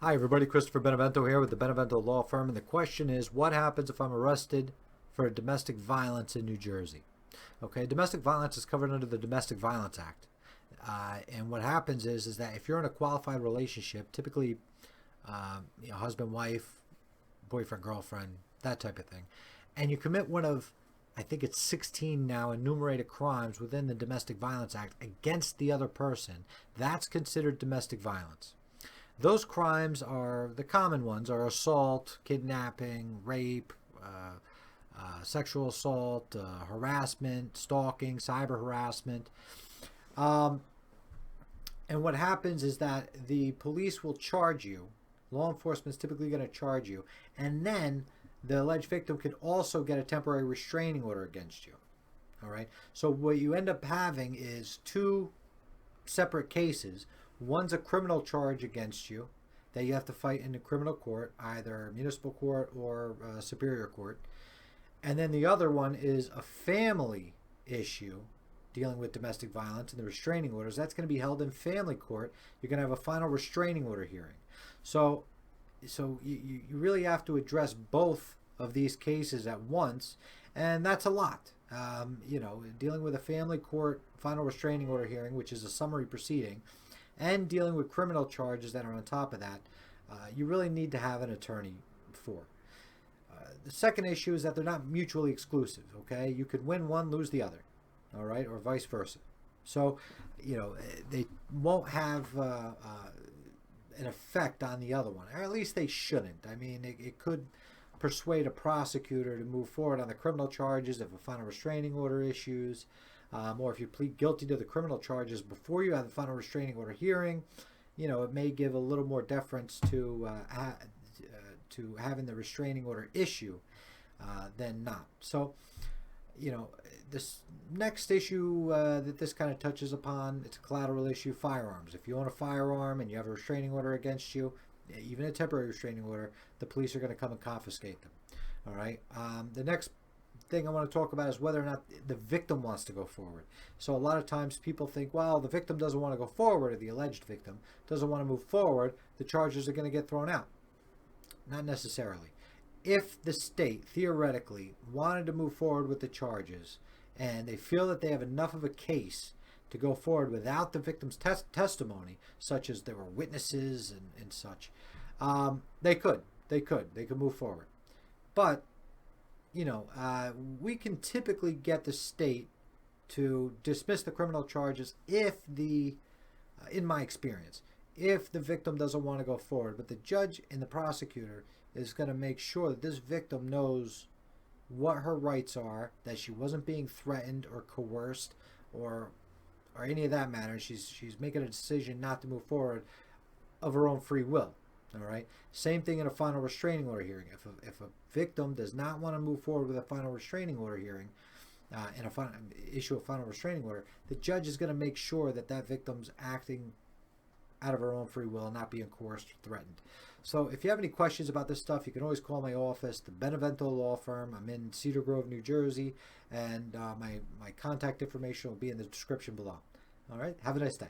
Hi everybody, Christopher Benevento here with the Benevento Law Firm, and the question is, what happens if I'm arrested for domestic violence in New Jersey? Okay, domestic violence is covered under the Domestic Violence Act. And what happens is that if you're in a qualified relationship, typically husband, wife, boyfriend, girlfriend, that type of thing, and you commit one of, I think it's 16 now, enumerated crimes within the Domestic Violence Act against the other person, that's considered domestic violence. Those crimes are, the common ones are assault, kidnapping, rape, sexual assault, harassment, stalking, cyber harassment. And what happens is that the police will charge you. Law enforcement is typically going to charge you. And then the alleged victim could also get a temporary restraining order against you. All right. So what you end up having is two separate cases. One's a criminal charge against you that you have to fight in the criminal court, either municipal court or superior court. And then the other one is a family issue dealing with domestic violence and the restraining orders. That's going to be held in family court. You're going to have a final restraining order hearing. So you really have to address both of these cases at once, and that's a lot. Dealing with a family court final restraining order hearing, which is a summary proceeding, and dealing with criminal charges that are on top of that, you really need to have an attorney for. The second issue is that they're not mutually exclusive, okay? You could win one, lose the other, all right, or vice versa. So, they won't have an effect on the other one, or at least they shouldn't. I mean, it could persuade a prosecutor to move forward on the criminal charges if a final restraining order issues, or if you plead guilty to the criminal charges before you have the final restraining order hearing, it may give a little more deference to having the restraining order issue than not. So, this next issue that this kind of touches upon, it's a collateral issue, firearms. If you own a firearm and you have a restraining order against you, even a temporary restraining order, the police are going to come and confiscate them. All right. The next thing I want to talk about is whether or not the victim wants to go forward. So a lot of times people think, well, the victim doesn't want to go forward, or the alleged victim doesn't want to move forward, the charges are going to get thrown out. Not necessarily. If the state theoretically wanted to move forward with the charges and they feel that they have enough of a case to go forward without the victim's testimony, such as there were witnesses and such, they could move forward. But we can typically get the state to dismiss the criminal charges if in my experience, if the victim doesn't want to go forward. But the judge and the prosecutor is going to make sure that this victim knows what her rights are, that she wasn't being threatened or coerced or any of that matter. She's making a decision not to move forward of her own free will. All right. Same thing in a final restraining order hearing. If a victim does not want to move forward with a final restraining order hearing, and issue a final restraining order, the judge is going to make sure that that victim's acting out of her own free will and not being coerced or threatened. So if you have any questions about this stuff, you can always call my office, the Benevento Law Firm. I'm in Cedar Grove, New Jersey, and my contact information will be in the description below. All right. Have a nice day.